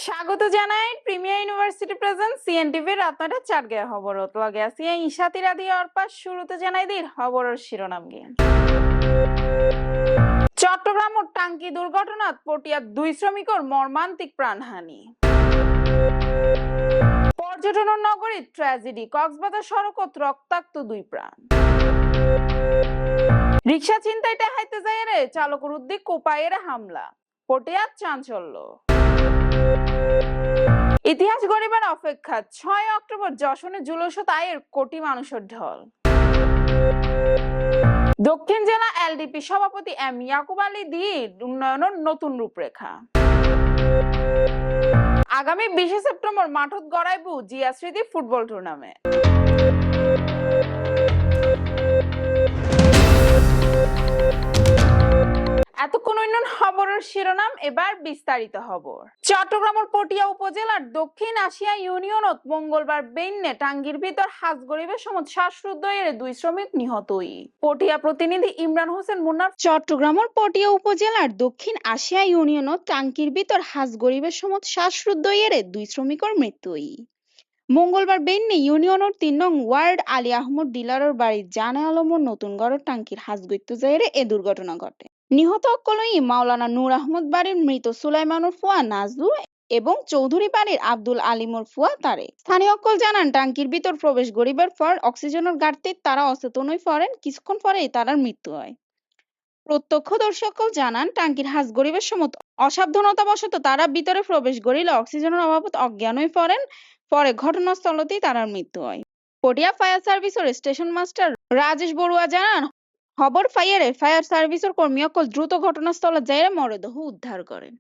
স্বাগত জানাই premier university present CNTV রাতনাটা চাটগে খবরত লগে আছি ইশাতিরা দিয়ে অর্পাস শুরুতে জানাই দিই খবরের শিরোনাম গিয়ে চট্টগ্রাম ও টাঙ্কি দুর্ঘটনাত পটিয়া 2 শ্রমিকের মর্মান্তিক প্রাণহানি। পর্যটন নগরী ট্র্যাজেডি, কক্সবাজার সড়কত রক্তাক্ত 2 প্রাণ। রিক্সা ছিনতাইতে হাইতে যায় রে চালকের উদ্দিক কোপায়ের হামলা, পটিয়ার চাঞ্চল্য। ইতিহাস গড়িবার অপেক্ষা, 6 অক্টোবর যশোরে জুলুসত আয়ের কোটি মানুষের ঢল। দক্ষিণ জেলা এলডিপি সভাপতি এম ইয়াকুব আলী দিয়ে উন্নয়নের নতুন রূপরেখা। আগামী 20 সেপ্টেম্বর মাঠত গড়াইব জিয়া স্মৃতি ফুটবল টুর্নামেন্ট। এতক্ষণ উন্নয়ন খবরের শিরোনাম, এবার বিস্তারিত খবর। চট্টগ্রামের পটিয়া উপজেলার দক্ষিণ আশিয়া ইউনিয়নত মঙ্গলবার বেইনে টাঙ্গির ভিতর হাজগরিবের সময় শ্বাসরুদ্ধ এর 2 শ্রমিক নিহতই। পটিয়া প্রতিনিধি ইমরান হোসেন মুন্নার। চট্টগ্রামের পটিয়া উপজেলার দক্ষিণ আশিয়া ইউনিয়নত টাঙ্কির ভিতর হাজগরিবের সময় শ্বাসরুদ্ধ এর 2 শ্রমিকের মৃত্যুই। মঙ্গলবার বেইনে ইউনিয়নের 3 নং ওয়ার্ড আলী আহমদ ডিলারের বাড়ি জানে আলমর নতুন গড়ের টাঙ্কির হাজগইত্য যাইরে এ দুর্ঘটনা ঘটে। নিহত অকলই মাওলানা নূর আহমদ বাড়ির মৃত সুলাইমানুর ফুয়া নাজু এবং চৌধুরী বাড়ির আব্দুল আলিমর ফুয়া তারে। স্থানীয় অকল জানান টাঙ্কির ভিতর প্রবেশ করিবার পর অক্সিজেনের ঘাটতির তারা অচেতন হয়ে পড়েন, কিছুক্ষণ পরেই তার মৃত্যু হয়। প্রত্যক্ষদর্শী জানান টাঙ্কির হাজগরিবের সময় অসাবধানতাবশত তারা ভিতরে প্রবেশ করিলে অক্সিজেনের অভাবত অজ্ঞান হয়ে পড়েন, পরে ঘটনাস্থলতেই তার মৃত্যু হয়। পটিয়া ফায়ার সার্ভিসের স্টেশন মাস্টার রাজেশ বড়ুয়া জানান, খবর ফায়ারে ফায়ার সার্ভিসের কর্মী দ্রুত ঘটনাস্থলে যাইয়ে মরদেহ উদ্ধার করেন।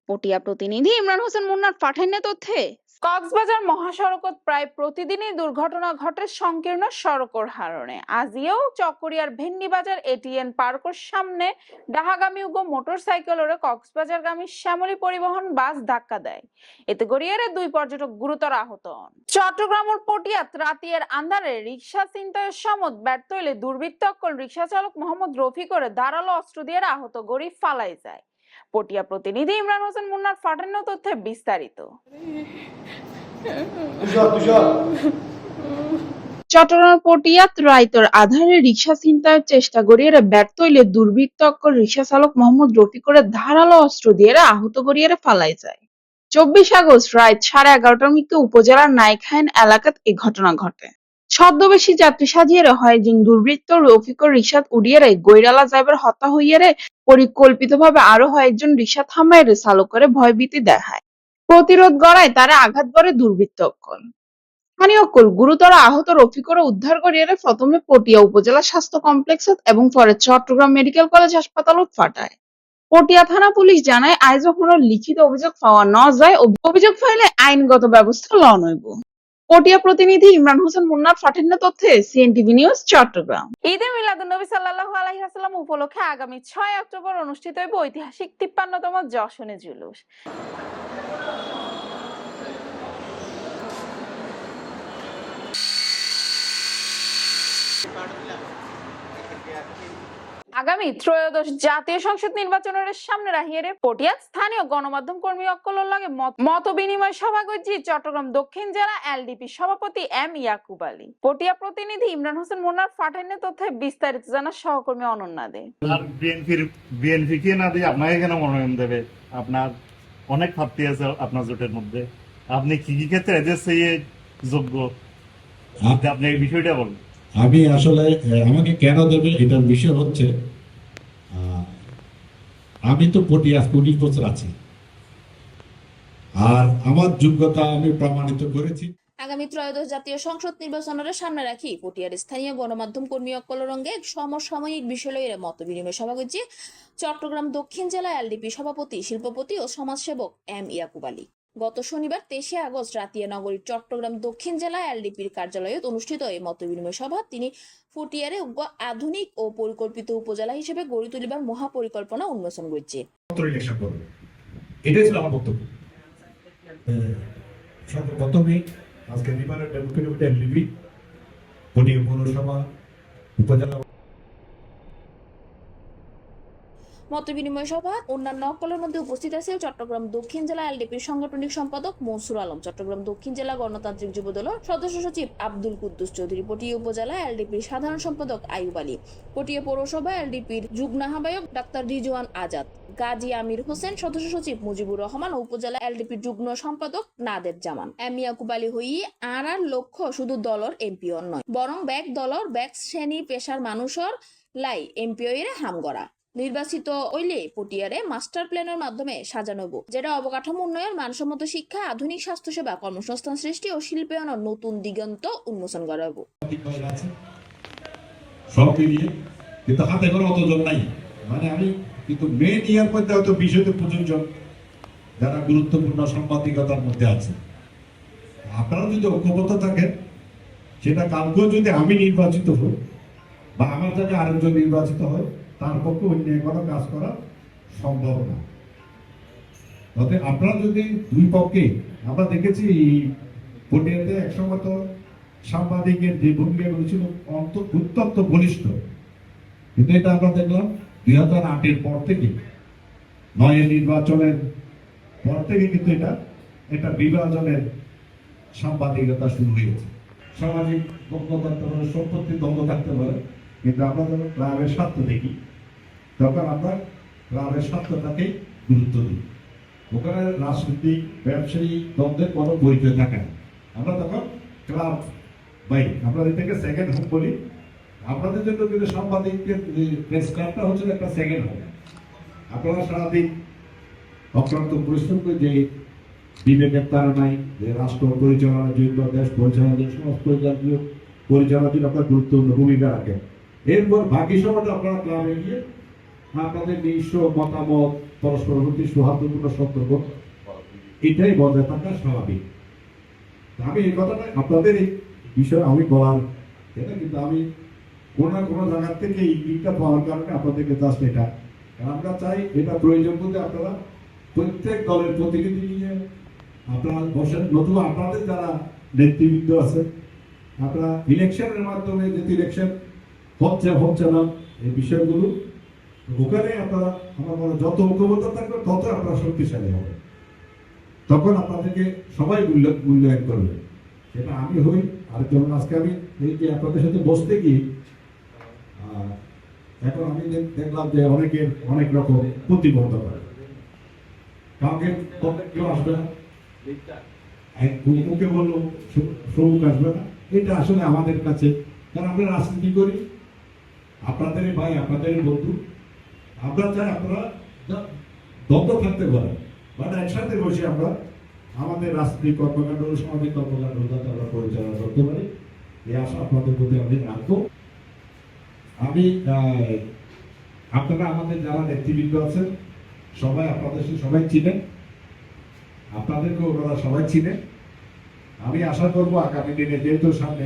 পটিয়া প্রতিনিধি ইমরান হোসেন মুন্নার পাঠানো তথ্যে কক্সবাজার মহাসড়কত প্রায় প্রতিদিনই দুর্ঘটনা ঘটে সংকীর্ণ সড়কের কারণে। আজিও চকরিয়ার ভেন্ডিবাজার এটিএন পার্কের সামনে ডাহাগামী উগ মোটরসাইকেলের কক্সবাজারগামী শ্যামলী পরিবহন বাস ধাক্কা দেয়, এতে গড়িয়ারে 2 পর্যটক গুরুতর আহত হন। চট্টগ্রামের পটিয়াত রাতের আন্ধারে রিক্সা ছিনতাইয়ের সময় ব্যর্থ হইলে দুর্বৃত্ত রিক্সা চালক মোহাম্মদ রফি করে ধারালো অস্ত্র দিয়ে আহত গরিব ফালাই যায়। পটিয়া প্রতিনিধি ইমরান হোসেন মুন্নার ফাটানো তথ্যে বিস্তারিত। চট্টগ্রাম পটিয়াত রাইতর আধারে রিক্সা ছিনতাইয়ের চেষ্টা করিয়ে ব্যর্থ হইলে দুর্বৃত্ত রিক্সা চালক মোহাম্মদ রফি করে ধারালো অস্ত্র দিয়ে আহত করিয়ে ফালাই যায়। 24 আগস্ট রাত 11:30টার মধ্যে উপজেলার নাইখাইন এলাকাত এই ঘটনা ঘটে। ছদ্মবেশী যাত্রী সাজিয়ে হয় একজন দুর্বৃত্ত রফিকর রিক্সাত উড়িয়ে গৈরালা যাইবার হত্যা হইয়ে পরিকল্পিতভাবে আরো হয় একজন রিক্সা থামায় চালক করে ভয়ভীতি দেখায়। প্রতিরোধ গড়ায় তারা আঘাত করে দুর্বৃত্ত স্থানীয় গুরুতর আহত রফিকর উদ্ধার করিয়ে প্রথমে পটিয়া উপজেলা স্বাস্থ্য কমপ্লেক্স এবং পরে চট্টগ্রাম মেডিকেল কলেজ হাসপাতালত পাঠায়। পটিয়া থানা পুলিশ জানায়, আজ যখন লিখিত অভিযোগ পাওয়া না যায়, অভিযোগ ফাইলে আইনগত ব্যবস্থা লওয়া হইব। পটিয়া প্রতিনিধি ইমরান হোসেন মুন্নার পাঠানো তথ্যে সিএনটিভি নিউজ চট্টগ্রাম। ঈদে মিলাদুন্নবী সাল্লাল্লাহু আলাইহি ওয়াসাল্লাম উপলক্ষে আগামী 6 অক্টোবর অনুষ্ঠিত হইব ঐতিহাসিক 53তম যশনে জুলুস। আগামী ত্রয়োদশ জাতীয় সংসদ নির্বাচনের সামনে রাখিয়ে পটিয়াত স্থানীয় গণমাধ্যম কর্মী অকলের লগে মত বিনিময় সভা করছি চট্টগ্রাম দক্ষিণ জেলা এলডিপি সভাপতি এম ইয়াকুব আলী। পটিয়া প্রতিনিধি ইমরান হোসেন মুন্নার ফাটানো তথ্যে বিস্তারিত জানার সহকর্মী অনন্যা দে। বিএনপি কে না দিয়ে আপনাকে কেন মনোনয়ন দেবে? আপনার অনেক প্রার্থী আছে আপনার জোটের মধ্যে, আপনি কি কি ক্ষেত্রে এদের সেই যোগ্য? আপনি এই বিষয়টা বলুন। আমি আসলে আমাকে কেন দেবে এটার বিষয় হচ্ছে, আমি তো পটিয়া 20 বছর আছি আর আমার যোগ্যতা আমি প্রমাণিত করেছি। আগামী ত্রয়োদশ জাতীয় সংসদ নির্বাচনের সামনে রাখি পটিয়ার স্থানীয় গণমাধ্যম কর্মী অকলরঙ্গে সমসাময়িক বিষয় লইয়ে মত বিনিময় সভা করছে চট্টগ্রাম দক্ষিণ জেলা এলডিপি সভাপতি, শিল্পপতি ও সমাজসেবক এম ইয়াকুব আলী। গত শনিবার 23 আগস্ট রাতিয়া নগরীর চট্টগ্রাম দক্ষিণ জেলা এলডিপির কার্যালয়ে অনুষ্ঠিত এই মত বিনিময় সভা তিনি ফুটিয়ারে আধুনিক ও পরিকল্পিত উপজেলা হিসেবে গড়ে তুলিবার মহাপরিকল্পনা উন্মোচন করছে। এটাই ছিল আমার বক্তব্য। সর্বপ্রথমে আজকে নিবারের ডেমোক্রেটিক এলডিপি পটিয়া পৌরসভা উপজেলা মতবিনিময় সভা অন্যান্য অকলের মধ্যে উপস্থিত আছে চট্টগ্রাম দক্ষিণ জেলা এলডিপির সাংগঠনিক সম্পাদক মনসুর আলম, চট্টগ্রাম দক্ষিণ জেলা গণতান্ত্রিক যুবদলের সদস্য সচিব আব্দুল কুদ্দুস চৌধুরী, পটিয়া উপজেলা এলডিপির সাধারণ সম্পাদক আইয়ুব আলী, পটিয়া পৌরসভা এলডিপির যুগ্ম আহ্বায়ক ডাক্তার রিজওয়ান আজাদ, গাজী আমির হোসেন, সদস্য সচিব মুজিবুর রহমান ও উপজেলা এলডিপির যুগ্ম সম্পাদক নাদের জামান। এম ইয়াকুব আলী হই আর লক্ষ্য শুধু দলর এমপিও নয়, বরং ব্যাগ দলর ব্যাগ শ্রেণী পেশার মানুষের লাই এমপিও এর হাম করা। নির্বাচিত হইলে পটিয়ারে মাস্টার প্ল্যানের মাধ্যমে সাজানো হবো, যেটা অবকাঠামো উন্নয়ন, মানসম্মত শিক্ষা, আধুনিক স্বাস্থ্যসেবা, কর্মসংস্থান সৃষ্টি ও শিল্পায়নের নতুন দিগন্ত উন্মোচন করা হবো। সব মিলিয়ে কিন্তু হাতে করে অতজন নাই, মানে আমি কিন্তু মেন ইয়ার মধ্যে হয়তো 20-25 জন যারা গুরুত্বপূর্ণ সাংবাদিকতার মধ্যে আছে। আপনারা যদি ঐক্যবদ্ধ থাকেন, সেটা কালকেও যদি আমি নির্বাচিত হই বা আমার জায়গায় আরেকজন নির্বাচিত হয়, তার পক্ষে অন্য কোনো কাজ করা সম্ভব না। তবে আপনারা যদি দুই পক্ষে, আমরা দেখেছি পটিয়াতে একসময় তো সাংবাদিকের যে ভূমিকাগুলো ছিল অত্যন্ত বলিষ্ঠ, কিন্তু এটা আমরা দেখলাম 2008-এর পর থেকে, 9-এর নির্বাচনের পর থেকে কিন্তু এটা বিভাজনের সাংবাদিকতা শুরু হয়েছে। সামাজিক দ্বন্দ্ব থাকতে পারে, সম্পত্তির দ্বন্দ্ব থাকতে পারে, কিন্তু আমরা যখন গ্রামের স্বার্থ দেখি তখন আমরা গ্রামের স্বার্থটাকেই গুরুত্ব দিই। ওখানে রাজনৈতিক ব্যবসায়ী দ্বন্দ্বের কোনো পরিচয় থাকে না। আমরা তখন ক্লাব আমরা এটাকে সেকেন্ড হোম বলি। আপনাদের জন্য কিন্তু সাংবাদিকের প্রেস ক্লাবটা হচ্ছে একটা সেকেন্ড হোম। আপনারা সারাদিন অক্লান্ত পরিশ্রম করে যে বিবেকের তাড়নায় যে রাষ্ট্র পরিচালনার জন্য, দেশ পরিচালনার জন্য, সমাজ পরিচালনার জন্য আপনার গুরুত্বপূর্ণ ভূমিকা রাখেন। এরপর বাকি সময়টা আপনারা ক্লাবে গিয়ে আপনাদের নিজস্ব মতামত, পরস্পর প্রতি সৌহার্দ্যপূর্ণ সম্পর্ক, এটাই বজায় থাকা স্বাভাবিক। আমি এই কথাটা আপনাদের এই বিষয়ে আমি বলার এটা, কিন্তু আমি কোনো না কোনো জায়গার থেকে এই দিকটা পাওয়ার কারণে আপনাদেরকে জাস্ট এটা আমরা চাই, এটা প্রয়োজন বলতে আপনারা প্রত্যেক দলের প্রতিনিধি নিয়ে আপনারা বসেন। নতুবা আপনাদের যারা নেতৃবৃন্দ আছে, আপনারা ইলেকশনের মাধ্যমে যেহেতু ইলেকশন হচ্ছে না, এই বিষয়গুলো ওখানে আপনারা আমার মনে যত ঐক্যবদ্ধ থাকবে তত আপনারা শক্তিশালী হবে। তখন আপনাদেরকে সবাই মূল্যায়ন করবে। সেটা আমি হই আর যেমন আজকে আমি এই যে আপনাদের সাথে বসতে গিয়ে এখন আমি দেখলাম যে অনেকের অনেক রকম প্রতিবন্ধকতা, কাউকে কেউ আসবে না, মুখে বললো শ্রমিক আসবে না। এটা আসলে আমাদের কাছে, কারণ আমরা রাজনীতি করি, আপনাদের ভাই, আপনাদের বন্ধু, আমরা চাই আপনারা দ্বন্দ্ব থাকতে পারেন, বাট একসাথে বসে আমরা আমাদের রাজনৈতিক কর্মকাণ্ড, সামাজিক কর্মকাণ্ড যাতে আমরা পরিচালনা করতে পারি, এই আশা আপনাদের প্রতি আমি রাখবো। আমি আপনারা আমাদের যারা নেতৃবৃন্দ আছেন সবাই আপনাদের সবাই চিনেন, আপনাদেরকে ওনারা সবাই চিনেন। আমি আশা করবো আগামী দিনে যেহেতু সামনে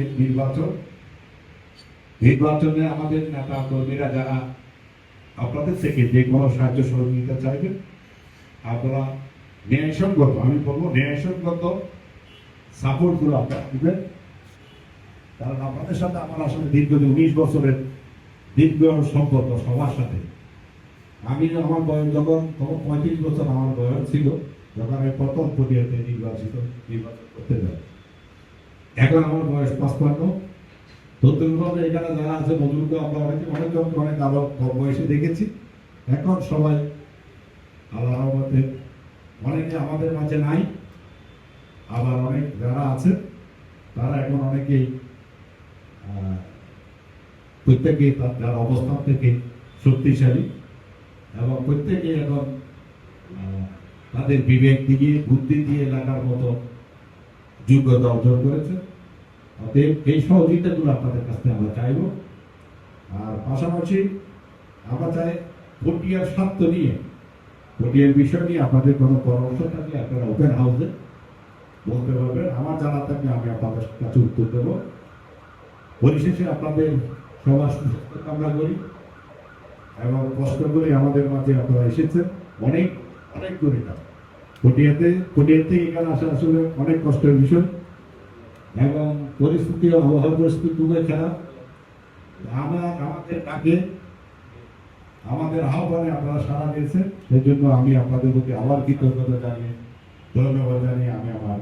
নির্বাচনে আমাদের নেতা কর্মীরা যারা আপনাদের থেকে যে কোনো সাহায্য সহযোগিতা চাইবেন, আপনারা ন্যায়সঙ্গত, আমি বলবো ন্যায়সঙ্গত সাপোর্ট গুলো আপনারা দিবেন। কারণ আপনাদের সাথে আমার আসলে দীর্ঘদিন 19 বছরের দীর্ঘ সম্পর্ক সবার সাথে। আমি আমার বয়স যখন 35 বছর আমার বয়স ছিল যখন আমি প্রথম পটিয়াতে নির্বাচন করতে যাই, এখন আমার বয়স 55। তদ্রুপভাবে এখানে যারা আছে নজরুলকে আমরা অনেকজন অনেক আরো কম বয়সে দেখেছি। এখন সবাই আল্লাহর রহমতে অনেকে আমাদের মাঝে নাই, আবার অনেক যারা আছে তারা এখন অনেকেই প্রত্যেকে তার অবস্থান থেকে শক্তিশালী এবং প্রত্যেকে এখন তাদের বিবেক দিয়ে, বুদ্ধি দিয়ে লাগার মতো যোগ্যতা অর্জন করেছে। এই সহযোগিতাগুলো আপনাদের কাছ থেকে আমরা চাইব। আর পাশাপাশি আমরা চাই পটিয়ার স্বার্থ নিয়ে, পটিয়ার বিষয় নিয়ে আপনাদের কোনো পরামর্শ থাকলে আপনারা ওপেন হাউসে বলতে পারবেন। আমার জানা থাকলে আমি আপনাদের কাছে উত্তর দেব। পরিশেষে আপনাদের সবার সুস্থতা কামনা করি এবং কষ্ট করে আমাদের মাঝে আপনারা এসেছেন অনেক অনেক দূরে। পটিয়াতে এখানে আসা আসলে অনেক কষ্টের বিষয় এবং পরিস্থিতি, আবহাওয়ার পরিস্থিতি খুবই খারাপ। আমাদের ডাকে আমাদের আহ্বানে আপনারা সাড়া দিয়েছেন, সেই জন্য আমি আপনাদের প্রতি আবার কৃতজ্ঞতা জানিয়ে ধন্যবাদ জানিয়ে আমি আমার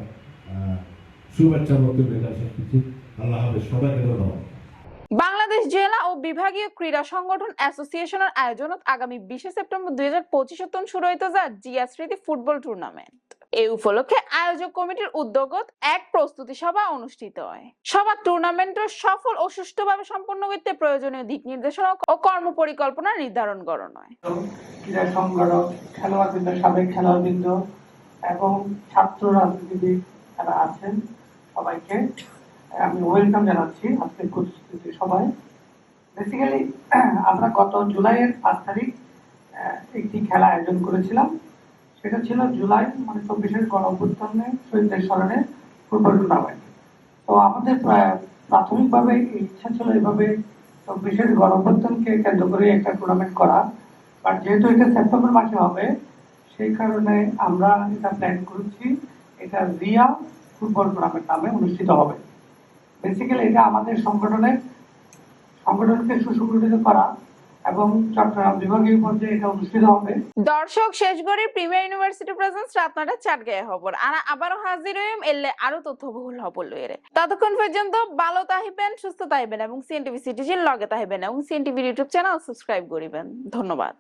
শুভেচ্ছা বক্তব্য শেষ করছি। আল্লাহ হাফেজ, সবাইকে ধন্যবাদ। বাংলাদেশ জেলা ও বিভাগীয় ক্রীড়া সংগঠন অ্যাসোসিয়েশনের আয়োজনত আগামী 20 সেপ্টেম্বর 2025 শুরু হইতে যায় জিয়া স্মৃতি ফুটবল টুর্নামেন্ট। এই উপলক্ষে আয়োজক কমিটির উদ্যোগত এক প্রস্তুতি সভা অনুষ্ঠিত হয়। সভা টুর্নামেন্টের সফল ও সুষ্ঠুভাবে সম্পন্ন করতে প্রয়োজনীয় দিক নির্দেশনা ও কর্মপরিকল্পনা নির্ধারণ করানো হয়। ক্রীড়া সংগঠক, খেলোয়াড়বৃন্দ, সাবেক খেলোয়াড়বৃন্দ এবং ছাত্র রাজনীতিবিদ যারা আছেন সবাইকে আমি ওয়েলকাম জানাচ্ছি আজকের প্রস্তুতি সভায়। বেসিক্যালি আমরা গত জুলাইয়ের 5 তারিখ একটি খেলা আয়োজন করেছিলাম। সেটা ছিল জুলাই 24-এর গণঅভ্যুত্থানে শহীদদের স্মরণে ফুটবল টুর্নামেন্ট। তো আমাদের প্রাথমিকভাবে ইচ্ছা ছিল এভাবে 24-এর গণঅভ্যুত্থানকে কেন্দ্র করে একটা টুর্নামেন্ট করা, বাট যেহেতু এটা সেপ্টেম্বর মাসে হবে সেই কারণে আমরা এটা প্ল্যান করেছি এটা জিয়া ফুটবল টুর্নামেন্ট নামে অনুষ্ঠিত হবে। বেসিক্যালি এটা আমাদের সংগঠনকে সুসংগঠিত করা এবং চট্টগ্রাম বিভাগীয় পর্যায়ে এটা অনুষ্ঠিত হবে। দর্শক, শেষ গড়ির প্রিমিয়ার ইউনিভার্সিটি প্রেজেন্স রাত 9টায় চাটগাঁয়ে খবর আর আবারও হাজির হইম এলে আরো তথ্যবহুল হবল লইরে। ততক্ষণ পর্যন্ত ভালো তাহিবেন, সুস্থ তাহিবেন এবং সিএনটিভি সিটিজির লগে তাহিবেন এবং সিএনটিভির ইউটিউব চ্যানেল সাবস্ক্রাইব করিবেন। ধন্যবাদ।